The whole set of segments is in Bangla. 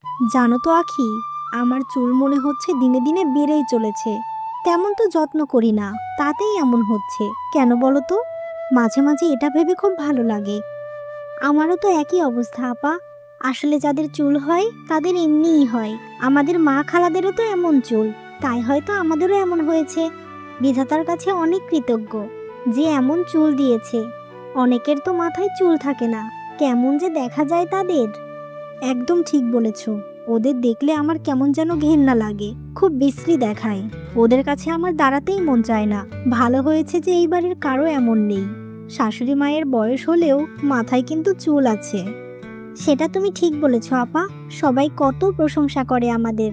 জানো তো আখি, আমার চুল মনে হচ্ছে দিনে দিনে বেড়েই চলেছে। তেমন তো যত্ন করি না, তাতেই এমন হচ্ছে কেন বলো তো? মাঝে মাঝে এটা ভেবে খুব ভালো লাগে। আমারও তো একই অবস্থা আপা। আসলে যাদের চুল হয় তাদের এমনিই হয়। আমাদের মা খালাদেরও তো এমন চুল, তাই হয়তো আমাদেরও এমন হয়েছে। বিধাতার কাছে অনেক কৃতজ্ঞ যে এমন চুল দিয়েছে। অনেকের তো মাথায় চুল থাকে না, কেমন যে দেখা যায় তাদের। একদম ঠিক বলেছ। ওদের দেখলে আমার কেমন যেন ঘেন্না লাগে, খুব বিশ্রী দেখায়। ওদের কাছে আমার দাঁড়াতেই মন চায় না। ভালো হয়েছে যে এই বাড়ির কারো এমন নেই। শাশুড়ি মায়ের বয়স হলেও মাথায় কিন্তু চুল আছে। সেটা তুমি ঠিক বলেছ আপা। সবাই কত প্রশংসা করে আমাদের।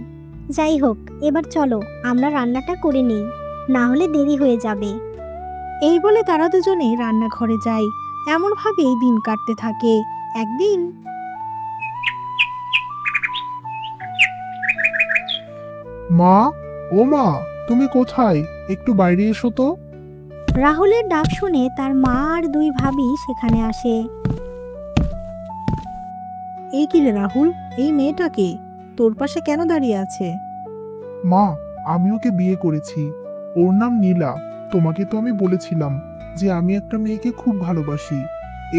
যাই হোক, এবার চলো আমরা রান্নাটা করে নিই, না হলে দেরি হয়ে যাবে। এই বলে তারা দুজনে রান্নাঘরে যায়। এমনভাবেই দিন কাটতে থাকে। একদিন মা, ও মা, তুমি কোথায়? একটু বাইরে এসো তো। রাহুলের ডাক শুনে তার মা আর দুই ভাবি সেখানে আসে। এই কি রে রাহুল, এই মেয়েটাকে তোর পাশে কেন দাঁড়িয়ে আছে? মা, আমি ওকে বিয়ে করেছি। ওর নাম নীলা। তোমাকে তো আমি বলেছিলাম যে আমি একটা মেয়েকে খুব ভালোবাসি।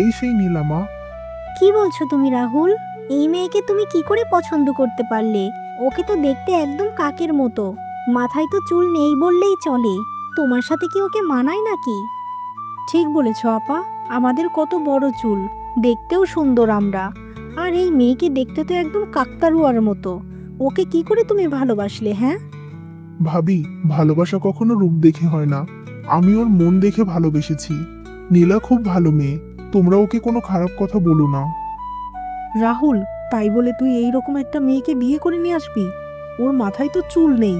এই সেই নীলা, মা। কি বলছো তুমি রাহুল? এই মেয়েকে তুমি কি করে পছন্দ করতে পারলে? ওকে তো দেখতে একদম কাকের মতো। মাথায় তো চুল নেই বললেই চলে। তোমার সাথে কি ওকে মানায় নাকি? ঠিক বলেছ আপা, আমাদের কত বড় চুল, দেখতেও সুন্দর আমরা। আর এই মেয়েকে দেখতে তো একদম কাকতারুয়ার মতো। ওকে কি করে তুমি ভালোবাসলে, হ্যাঁ? ভাবি, ভালোবাসা কখনো রূপ দেখে হয় না। আমি ওর মন দেখে ভালোবেসেছি। নীলা খুব ভালো মেয়ে। তোমরা ওকে কোনো খারাপ কথা বলো না। রাহুল, তাই বলে তুই এই রকম একটা মেয়েকে বিয়ে করে নিয়ে আসবি? ওর মাথায় তো চুল নেই।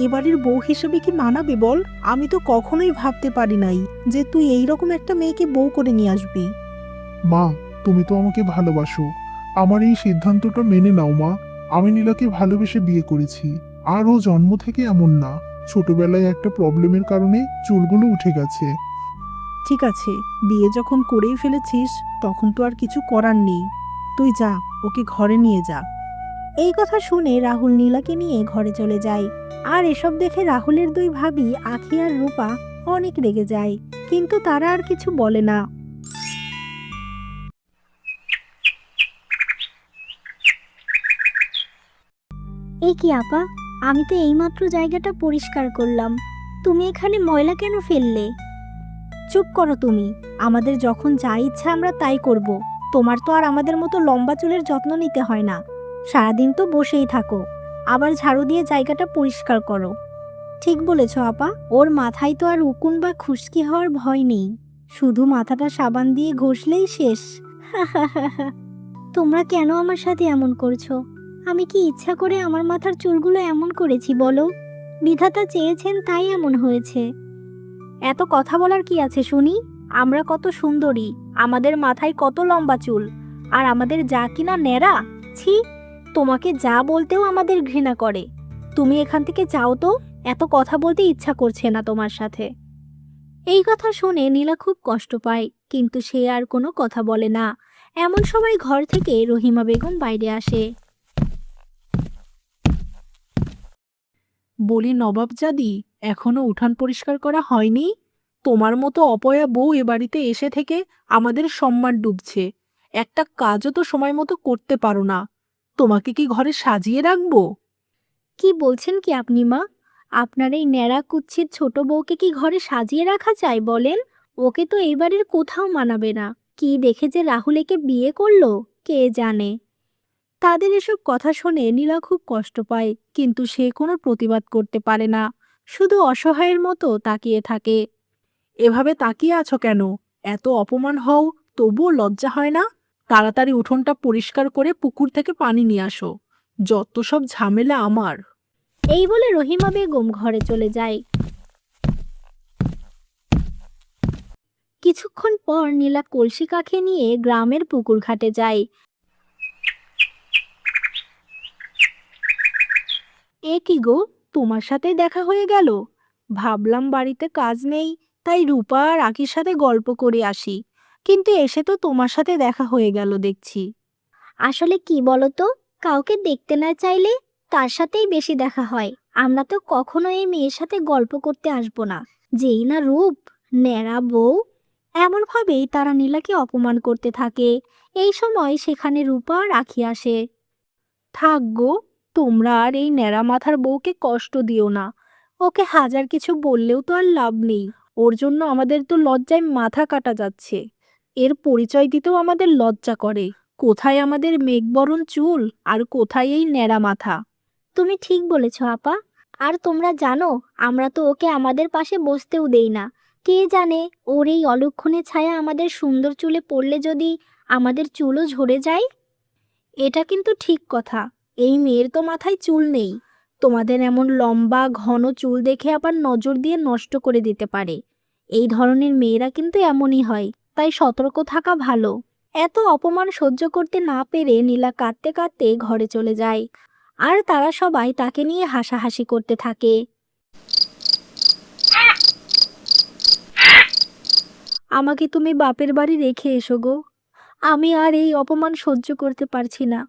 এবাড়ির বউ হিসেবে কি মানাবে বল? আমি তো কখনোই ভাবতে পারি নাই যে তুই এই রকম একটা মেয়েকে বউ করে নিয়ে আসবি। মা, তুমি তো আমাকে ভালোবাসো। আমার এই সিদ্ধান্তটা মেনে নাও, মা। আমি নীলাকে ভালোবেসে বিয়ে করেছি। আর ও জন্ম থেকে এমন না। ছোটবেলায় একটা প্রবলেমের কারণে চুলগুলো উঠে গেছে। ঠিক আছে, বিয়ে যখন করেই ফেলেছিস তখন তো আর কিছু করার নেই। তুই যা, ওকে ঘরে নিয়ে যা। এই কথা শুনে রাহুল নীলাকে নিয়ে ঘরে চলে যায়। আর এসব দেখে রাহুলের দুই ভাবি আখি আর রূপা অনেক রেগে যায়, কিন্তু তারা আর কিছু বলে না। এ কি আপা, আমি তো এইমাত্র জায়গাটা পরিষ্কার করলাম, তুমি এখানে ময়লা কেন ফেললে? চুপ করো তুমি। আমাদের যখন যা ইচ্ছা আমরা তাই করব। তোমার তো আর আমাদের মতো লম্বা চুলের যত্ন নিতে হয় না। সারাদিন তো বসেই থাকো, আবার ঝাড়ু দিয়ে জায়গাটা পরিষ্কার করো। ঠিক বলেছ আপা। ওর মাথায় তো আর উকুন বা খুশকি হওয়ার ভয় নেই। শুধু মাথাটা সাবান দিয়ে ঘষলেই শেষ। তোমরা কেন আমার সাথে এমন করছো? আমি কি ইচ্ছা করে আমার মাথার চুলগুলো এমন করেছি বলো? বিধাতা চেয়েছেন তাই এমন হয়েছে। এত কথা বলার কি আছে শুনি? আমরা কত সুন্দরী, আমাদের মাথায় কত লম্বা চুল, আর আমাদের যা কিনা ন্যাড়া। ছি, তোমাকে যা বলতেও আমাদের ঘৃণা করে। তুমি এখান থেকে যাও তো, এত কথা বলতে ইচ্ছা করছে না তোমার সাথে। এই কথা শুনে নীলা খুব কষ্ট পায়, কিন্তু সে আর কোনো কথা বলে না। এমন সময় ঘর থেকে রহিমা বেগম বাইরে আসে। বলি নবাবজাদি, এখনো উঠান পরিষ্কার করা হয়নি? তোমার মতো অপয়া বউ এ বাড়িতে এসে থেকে আমাদের সম্মান ডুবছে। একটা কাজও তো সময় মতো করতে পারো না। তোমাকে কি ঘরে সাজিয়ে রাখবো? কি বলছেন কি আপনি মা? আপনার এই ন্যাড়া কুচ্ছিত ছোট বউকে কি ঘরে সাজিয়ে রাখা যায় বলেন? ওকে তো এই বাড়ির কোথাও মানাবে না। কি দেখে যে রাহুল একে বিয়ে করলো, কে জানে। তাদের এসব কথা শুনে নীলা খুব কষ্ট পায়, কিন্তু সে কোনো প্রতিবাদ করতে পারে না। শুধু অসহায়ের মতো তাকিয়ে থাকে। এভাবে তাকিয়ে আছো কেন? এত অপমান হও, তবুও লজ্জা হয় না? তাড়াতাড়ি উঠোনটা পরিষ্কার করে পুকুর থেকে পানি নিয়ে আসো। যত সব ঝামেলা আমার। এই বলে রহিমা বেগম ঘরে চলে যায়। কিছুক্ষণ পর নীলা কলসি কাঁখে নিয়ে গ্রামের পুকুর ঘাটে যায়। এ কি গো, তোমার সাথে দেখা হয়ে গেল? ভাবলাম বাড়িতে কাজ নেই, তাই রূপা আর আকির সাথে গল্প করে আসি। কিন্তু এসে তো তোমার সাথে দেখা হয়ে গেল দেখছি। আসলে কি বলো তো, কাউকে দেখতে না চাইলে তার সাথেই বেশি দেখা হয়। আমরা তো কখনো এই মেয়ের সাথে গল্প করতে আসবো না, যেই না রূপ, ন্যাড়া বউ। এমনভাবেই তারা নীলাকে অপমান করতে থাকে। এই সময় সেখানে রূপা আর আখি আসে। থাক গো, তোমরা আর এই ন্যাড়া মাথার বউকে কষ্ট দিও না। ওকে হাজার কিছু বললেও তো আর লাভ নেই। ওর জন্য আমাদের তো লজ্জায় মাথা কাটা যাচ্ছে। এর পরিচয় দিতেও আমাদের লজ্জা করে। কোথায় আমাদের মেঘবরণ চুল আর কোথায় এই ন্যাড়া মাথা। তুমি ঠিক বলেছ আপা। আর তোমরা জানো, আমরা তো ওকে আমাদের পাশে বসতেও দেই না। কে জানে ওর এই অলক্ষণে ছায়া আমাদের সুন্দর চুলে পড়লে যদি আমাদের চুলও ঝরে যায়। এটা কিন্তু ঠিক কথা। এই মেয়ের তো মাথায় চুল নেই। তোমাদের এমন লম্বা ঘন চুল দেখে আবার নজর দিয়ে নষ্ট করে দিতে পারে। এই ধরনের মেয়েরা কিন্তু এমনই হয়, তাই সতর্ক থাকা ভালো। এত অপমান সহ্য করতে না পেরে নীলা কাঁদতে কাঁদতে ঘরে চলে যায়। আর তারা সবাই তাকে নিয়ে হাসাহাসি করতে থাকে। আমাকে তুমি বাপের বাড়ি রেখে এসো গো। আমি আর এই অপমান সহ্য করতে পারছি না।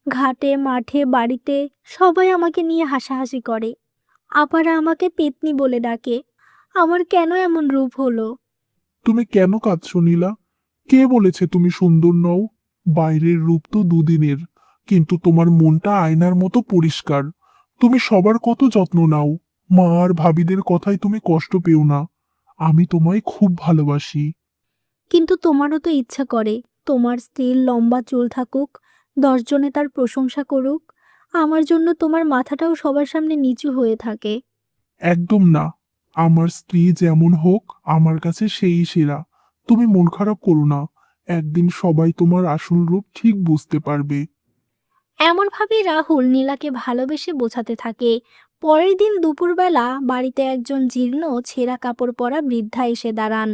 ঘাটে মাঠে বাড়িতে সবাই আমাকে নিয়ে হাসাহাসি করে। আপারা আমাকে পেতনি বলে ডাকে। আমার কেন এমন রূপ হলো? তুমি কেন কাঁদছো নীলা? কে বলেছে তুমি সুন্দর নও? বাইরের রূপ তো দুদিনের, কিন্তু তোমার মনটা আয়নার মতো পরিষ্কার। তুমি সবার কত যত্ন নাও। মা আর ভাবিদের কথায় তুমি কষ্ট পেও না। আমি তোমায় খুব ভালোবাসি। কিন্তু তোমারও তো ইচ্ছা করে তোমার স্ত্রীর লম্বা চুল থাকুক, 10 জনে তার প্রশংসা করুক। আমার জন্য তোমার মাথাটাও সবার সামনে নিচু হয়ে থাকে। একদম না। আমার স্ত্রী যেমন হোক, আমার কাছে সেই সেরা। তুমি মন খারাপ করো না। একদিন সবাই তোমার আসল রূপ ঠিক বুঝতে পারবে। এমনভাবে রাহুল নীলাকে ভালোবেসে বোঝাতে থাকে। পরের দিন দুপুরবেলা বাড়িতে একজন জীর্ণ ছেঁড়া কাপড় পরা বৃদ্ধা এসে দাঁড়ান।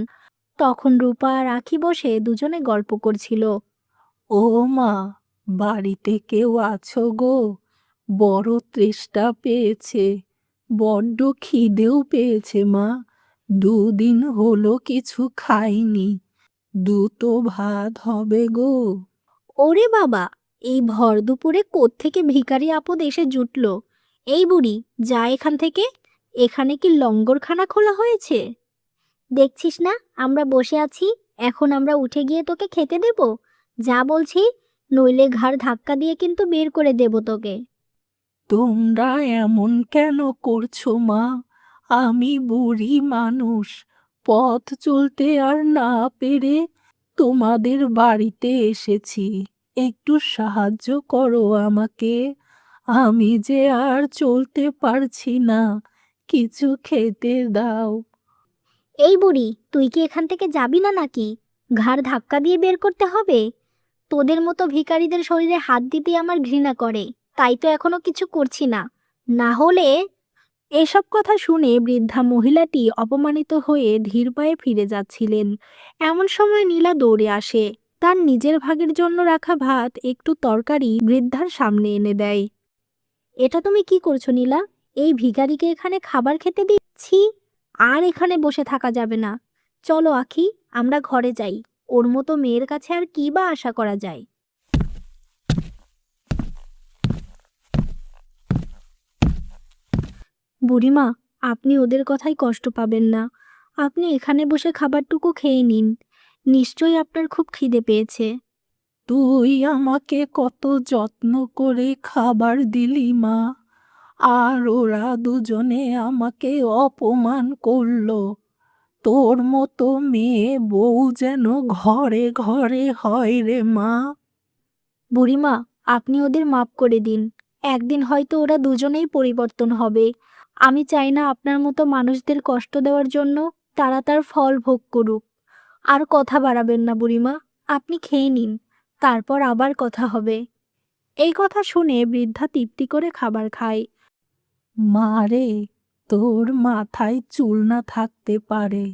তখন রূপা আর আঁখি বসে দুজনে গল্প করছিল। ও মা, বাড়িতে কেউ আছো গো? বড় তৃষ্ণা পেয়েছে, বড্ড খিদেও পেয়েছে মা। 2 দিন হলো কিছু খাইনি। দুটো ভাত হবে গো? ওরে বাবা, এই ভর দুপুরে কোত্থেকে ভিখারি আপদ এসে জুটলো? এই বুড়ি, যা এখান থেকে। এখানে কি লঙ্গরখানা খোলা হয়েছে? দেখছিস না আমরা বসে আছি, এখন আমরা উঠে গিয়ে তোকে খেতে দেব? যা বলছি, নইলে ঘাড় ধাক্কা দিয়ে কিন্তু বের করে দেব তোকে। তোমরা এমন কেন করছো মা? আমি বুড়ি মানুষ, পথ চলতে আর না পেরে তোমাদের বাড়িতে এসেছি। একটু সাহায্য করো আমাকে। আমি যে আর চলতে পারছি না, কিছু খেতে দাও। এই বুড়ি, তুই কি এখান থেকে যাবি না নাকি? ঘাড় ধাক্কা দিয়ে বের করতে হবে? তোদের মতো ভিখারিদের শরীরে হাত দিতে আমার ঘৃণা করে, তাই তো এখনো কিছু করছি না। না হলে। এসব কথা শুনে বৃদ্ধা মহিলাটি অপমানিত হয়ে ধীর পায়ে ফিরে যাচ্ছিলেন। এমন সময় নীলা দৌড়ে আসে। তার নিজের ভাগের জন্য রাখা ভাত একটু তরকারি বৃদ্ধার সামনে এনে দেয়। এটা তুমি কি করছো নীলা? এই ভিখারিকে এখানে খাবার খেতে দিচ্ছি? আর এখানে বসে থাকা যাবে না। চলো আখি, আমরা ঘরে যাই। ওর মতো মেয়ের কাছে আর কি বা আশা করা যায়? বুড়িমা, আপনি ওদের কথায় কষ্ট পাবেন না। আপনি এখানে বসে খাবারটুকু খেয়ে নিন। নিশ্চয়ই আপনার খুব খিদে পেয়েছে। তুই আমাকে কত যত্ন করে খাবার দিলি মা, আর ওরা দুজনে আমাকে অপমান করলো। তোর মতো মেয়ে বউ যেন ঘরে ঘরে হয় রে মা। বুড়িমা, আপনি ওদের মাপ করে দিন। একদিন হয়তো ওরা দুজনেই পরিবর্তন হবে। আমি চাই না আপনার মতো মানুষদের কষ্ট দেওয়ার জন্য তারা তার ফল ভোগ করুক। আর কথা বাড়াবেন না বুড়িমা, আপনি খেয়ে নিন, তারপর আবার কথা হবে। এই কথা শুনে বৃদ্ধা তৃপ্তি করে খাবার খায়। মা রে, তোর মাথায় চুল না থাকতে পারে,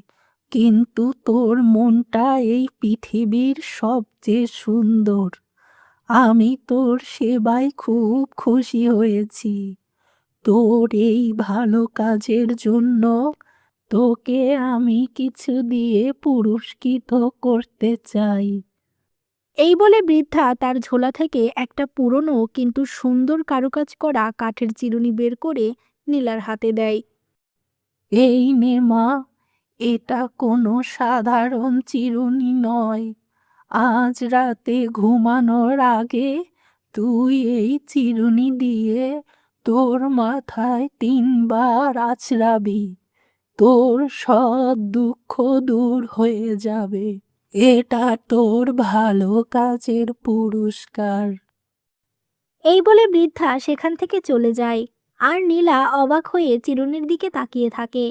কিন্তু তোর মনটা এই পৃথিবীর সবচেয়ে সুন্দর। আমি তোর সেবায় খুব খুশি হয়েছি। তোর এই ভালো কাজের জন্য তোকে আমি কিছু দিয়ে পুরস্কৃত করতে চাই। এই বলে বৃদ্ধা তার ঝোলা থেকে একটা পুরনো কিন্তু সুন্দর কারুকাজ করা কাঠের চিরুনি বের করে নীলার হাতে দেয়। এই নে মা, এটা কোনো সাধারণ চিরুনি নয়। আজ রাতে ঘুমানোর আগে তুই এই চিরুনি দিয়ে তোর মাথায় 3 বার আছড়াবি। তোর সব দুঃখ দূর হয়ে যাবে। এটা তোর ভালো কাজের পুরস্কার। এই বলে বৃদ্ধা সেখান থেকে চলে যায়, আর নীলা অবাক হয়ে চিরুনির দিকে তাকিয়ে থাকে।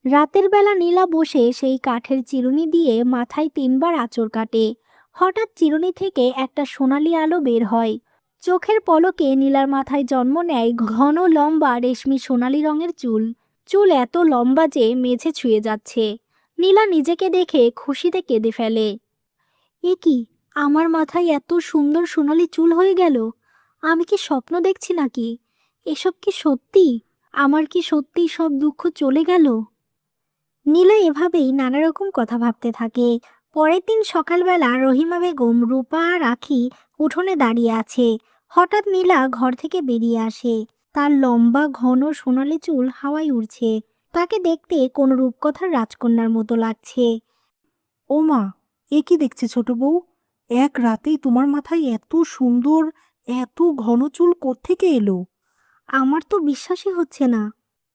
রাতের বেলা নীলা বসে সেই কাঠের চিরুনি দিয়ে মাথায় 3 বার আঁচড় কাটে। হঠাৎ চিরুনি থেকে একটা সোনালি আলো বের হয়। চোখের পলকে নীলার মাথায় জন্ম নেয় ঘন লম্বা রেশমি সোনালি রঙের চুল। চুল এত লম্বা যে মেঝে ছুঁয়ে যাচ্ছে। নীলা নিজেকে দেখে খুশিতে কেঁদে ফেলে। এ কি, আমার মাথায় এত সুন্দর সোনালি চুল হয়ে গেল! আমি কি স্বপ্ন দেখছি নাকি? এসব কি সত্যি? আমার কি সত্যি সব দুঃখ চলে গেল? নীলা এভাবেই নানা রকম কথা ভাবতে থাকে। পরের দিন সকালবেলা রহিমা বেগম, রূপা আর আখি উঠোনে দাঁড়িয়ে আছে। হঠাৎ নীলা ঘর থেকে বেরিয়ে আসে। তার লম্বা ঘন সোনালি চুল হাওয়ায় উড়ছে। তাকে দেখতে কোনো রূপকথার রাজকন্যার মতো লাগছে। ও মা, এ কি দেখছি ছোট বউ? এক রাতেই তোমার মাথায় এত সুন্দর, এত ঘন চুল কোত্থেকে এলো? আমার তো বিশ্বাসই হচ্ছে না।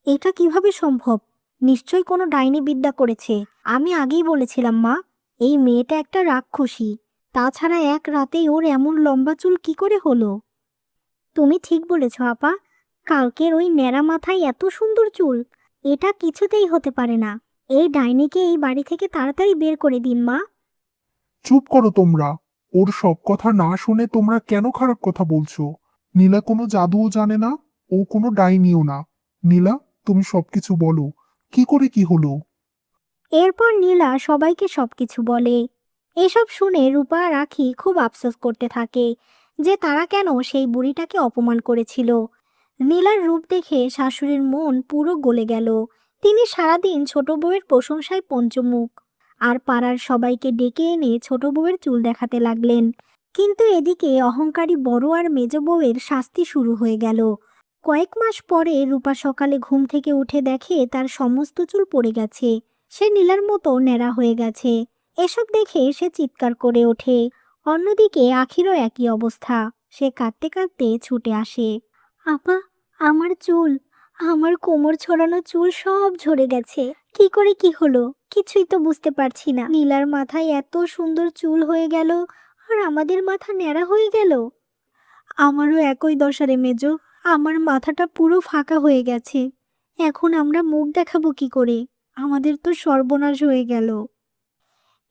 এটা কিভাবে সম্ভব? নিশ্চয়ই কোনো ডাইনি বিদ্যা করেছে। আমি আগেই বলেছিলাম মা, এই মেয়েটা একটা রাক্ষসী। তাছাড়া এক রাতেই ওর এমন লম্বা চুল কি করে হলো? তুমি ঠিক বলেছ আপা। কালকের ওই ন্যাড়া মাথায় এত সুন্দর চুল, এটা কিছুতেই হতে পারে না। এই ডাইনিকে এই বাড়ি থেকে তাড়াতাড়ি বের করে দিন মা। চুপ করো তোমরা। ওর সব কথা না শুনে তোমরা কেন খারাপ কথা বলছো? নীলা কোনো জাদুও জানে না, ও কোনো ডাইনিও না। নীলা, তুমি সবকিছু বলো, কি করে কি হলো? এরপর নীলা সবাইকে সবকিছু বলে। এসব শুনে রূপা আর আখি খুব আফসোস করতে থাকে যে তারা কেন সেই বুড়িটাকে অপমান করেছিল। নীলার রূপ দেখে শাশুড়ির মন পুরো গলে গেল। তিনি সারাদিন ছোট বউয়ের প্রশংসায় পঞ্চমুখ, আর পাড়ার সবাইকে ডেকে এনে ছোট বউয়ের চুল দেখাতে লাগলেন। কিন্তু এদিকে অহংকারী বড় আর মেজ বউয়ের শাস্তি শুরু হয়ে গেল। কয়েক মাস পরে রূপা সকালে ঘুম থেকে উঠে দেখে তার সমস্ত চুল পড়ে গেছে। সে নীলার মতো ন্যাড়া হয়ে গেছে। এসব দেখে সে চিৎকার করে ওঠে। অন্যদিকে আখিরও একই অবস্থা। সে কাঁদতে কাঁদতে ছুটে আসে। আপা, আমার চুল, আমার কোমর ছড়ানো চুল সব ঝরে গেছে। কি করে কি হলো কিছুই তো বুঝতে পারছি না। নীলার মাথায় এত সুন্দর চুল হয়ে গেল, আর আমাদের মাথা ন্যাড়া হয়ে গেল। আমারও একই দশা রে মেজো। আমার মাথাটা পুরো ফাঁকা হয়ে গেছে। এখন আমরা মুখ দেখাবো কি করে? আমাদের তো সর্বনাশ হয়ে গেল।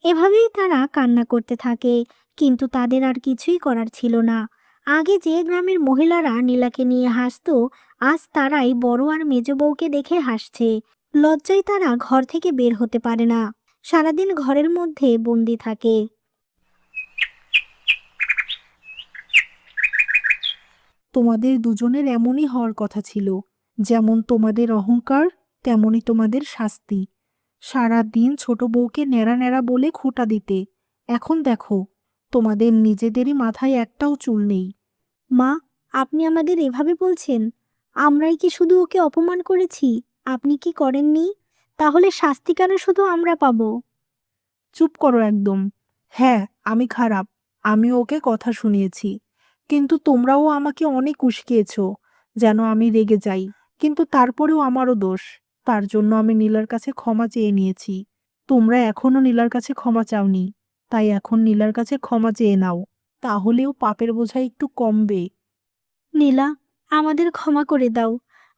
এভাবেই তারা কান্না করতে থাকে, কিন্তু তাদের আর কিছুই করার ছিল না। আগে যে গ্রামের মহিলারা নীলাকে নিয়ে হাসতো, আজ তারাই বড় আর মেজ বউকে দেখে হাসছে। লজ্জায় তারা ঘর থেকে বের হতে পারে না। সারাদিন ঘরের মধ্যে বন্দি থাকে। তোমাদের দুজনের এমনই হওয়ার কথা ছিল। যেমন তোমাদের অহংকার, তেমনই তোমাদের শাস্তি। সারা দিন ছোট বউকে ন্যাড়া ন্যাড়া বলে খোঁটা দিতে। এখন দেখো, তোমাদের নিজেদেরই মাথায় একটাও চুল নেই। মা, আপনি আমাদের এভাবে বলছেন? আমরাই কি শুধু ওকে অপমান করেছি? আপনি কি করেননি? তাহলে শাস্তি কেন শুধু আমরা পাবো? চুপ করো একদম। হ্যাঁ, আমি খারাপ। আমি ওকে কথা শুনিয়েছি। কিন্তু তোমরাও আমাকে অনেক উস্কিয়েছ যেন আমি রেগে যাই। কিন্তু তারপরেও আমারও দোষ। তার জন্য আমি নীলার কাছে ক্ষমা চেয়ে নিয়েছি। তোমরা এখনো নীলার কাছে ক্ষমা চাওনি। তাই এখন নীলার কাছে ক্ষমা চেয়ে নাও। তাহলেও পাপের বোঝা একটু কমবে। নীলা, আমাদের ক্ষমা করে দাও।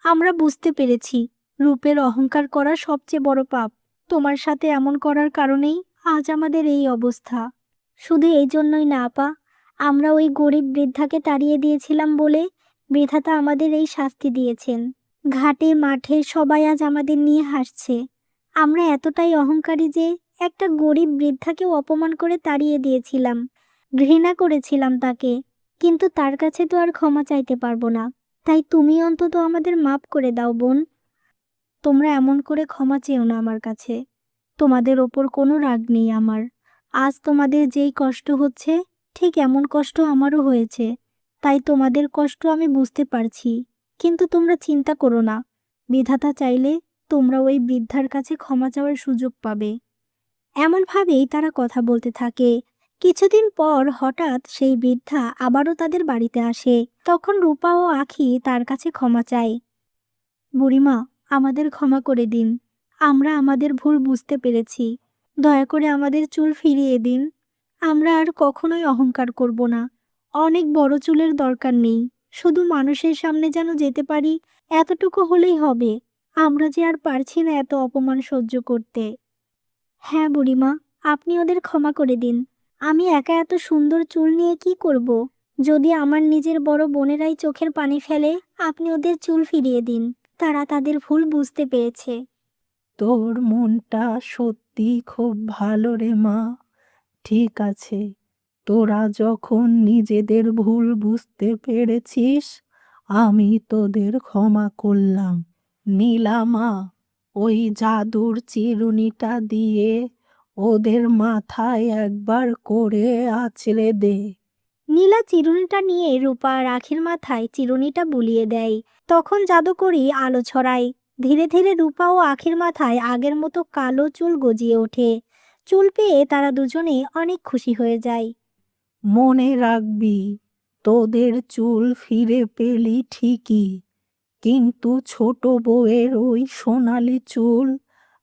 আমরা বুঝতে পেরেছি রূপের অহংকার করা সবচেয়ে বড় পাপ। তোমার সাথে এমন করার কারণেই আজ আমাদের এই অবস্থা। শুধু এই জন্যই না আপা, আমরা ওই গরিব বৃদ্ধাকে তাড়িয়ে দিয়েছিলাম বলে বিধাতা আমাদের এই শাস্তি দিয়েছেন। ঘাটে মাঠে সবাই আজ আমাদের নিয়ে হাসছে। আমরা এতটাই অহংকারী যে একটা গরিব বৃদ্ধাকেও অপমান করে তাড়িয়ে দিয়েছিলাম। ঘৃণা করেছিলাম তাকে, কিন্তু তার কাছে তো আর ক্ষমা চাইতে পারবো না। তাই তুমি অন্তত আমাদের মাফ করে দাও বোন। তোমরা এমন করে ক্ষমা চেও না আমার কাছে। তোমাদের ওপর কোনো রাগ নেই আমার। আজ তোমাদের যেই কষ্ট হচ্ছে, ঠিক এমন কষ্ট আমারও হয়েছে, তাই তোমাদের কষ্ট আমি বুঝতে পারছি। কিন্তু তোমরা চিন্তা করো না, বিধাতা চাইলে তোমরা ওই বৃদ্ধার কাছে ক্ষমা চাওয়ার সুযোগ পাবে। এমনভাবেই তারা কথা বলতে থাকে। কিছুদিন পর হঠাৎ সেই বৃদ্ধা আবারও তাদের বাড়িতে আসে। তখন রূপা ও আখি তার কাছে ক্ষমা চায়। বুড়িমা, আমাদের ক্ষমা করে দিন, আমরা আমাদের ভুল বুঝতে পেরেছি। দয়া করে আমাদের চুল ফিরিয়ে দিন। আমরা আর কখনোই অহংকার করব না। অনেক বড় চুলের দরকার নেই, শুধু মানুষের সামনে যেন যেতে পারি, এতটুকু হলেই হবে। আমরা যে আর পারছি না এত অপমান সহ্য করতে। হ্যাঁ বুড়িমা, আপনি ওদের ক্ষমা করে দিন। আমি একা এত সুন্দর চুল নিয়ে কি করব? যদি আমার নিজের বড় বোনেরাই চোখের পানি ফেলে, আপনি ওদের চুল ফিরিয়ে দিন। তারা তাদের ভুল বুঝতে পেরেছে। তোর মনটা সত্যি খুব ভালো রে মা। ঠিক আছে, তোরা যখন নিজেদের ভুল বুঝতে পেরেছিস, আমি তোদের ক্ষমা করলাম। নীলামা, ওই জাদুর চিরুনিটা দিয়ে ওদের মাথায় একবার করে আছড়ে দে। নীলা চিরুনিটা নিয়ে রূপা আর আখির মাথায় চিরুনিটা বুলিয়ে দেয়। তখন জাদুকরি আলো ছড়ায়। ধীরে ধীরে রূপা ও আখির মাথায় আগের মতো কালো চুল গজিয়ে ওঠে। চুল পেয়ে তারা দুজনে অনেক খুশি হয়ে যায়। মনে রাখবি, তোদের চুল ফিরে পেলি ঠিকই, কিন্তু ছোট বউয়ের ওই সোনালি চুল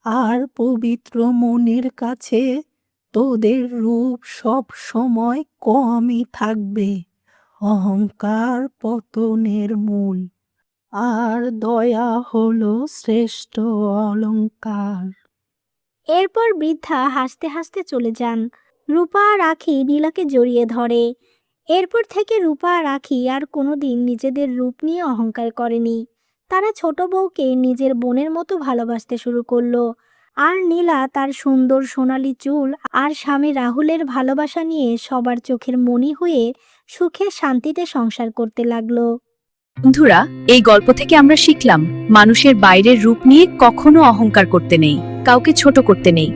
আর পবিত্র মনের কাছে তোদের রূপ সব সময় কমই থাকবে। অহংকার পতনের মূল, আর দয়া হলো শ্রেষ্ঠ অলংকার। এরপর বৃদ্ধা হাসতে হাসতে চলে যান। রূপা আর আখি নীলাকে জড়িয়ে ধরে। এরপর থেকে রূপা আর আখি আর কোনোদিন নিজেদের রূপ নিয়ে অহংকার করেনি। তারা ছোট বউকে নিজের বোনের মতো ভালোবাসতে শুরু করলো। আর নীলা তার সুন্দর সোনালী চুল আর স্বামী রাহুলের ভালোবাসা নিয়ে সবার চোখের মণি হয়ে সুখে শান্তিতে সংসার করতে লাগলো। বন্ধুরা, এই গল্প থেকে আমরা শিখলাম, মানুষের বাইরের রূপ নিয়ে কখনো অহংকার করতে নেই, কাউকে ছোট করতে নেই,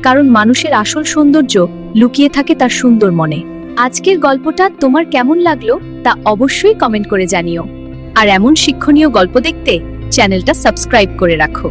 কারণ মানুষের আসল সৌন্দর্য লুকিয়ে থাকে তার সুন্দর মনে। আজকের গল্পটা তোমার কেমন লাগলো তা অবশ্যই কমেন্ট করে জানিও। আর এমন শিক্ষণীয় গল্প দেখতে চ্যানেলটা সাবস্ক্রাইব করে রাখো।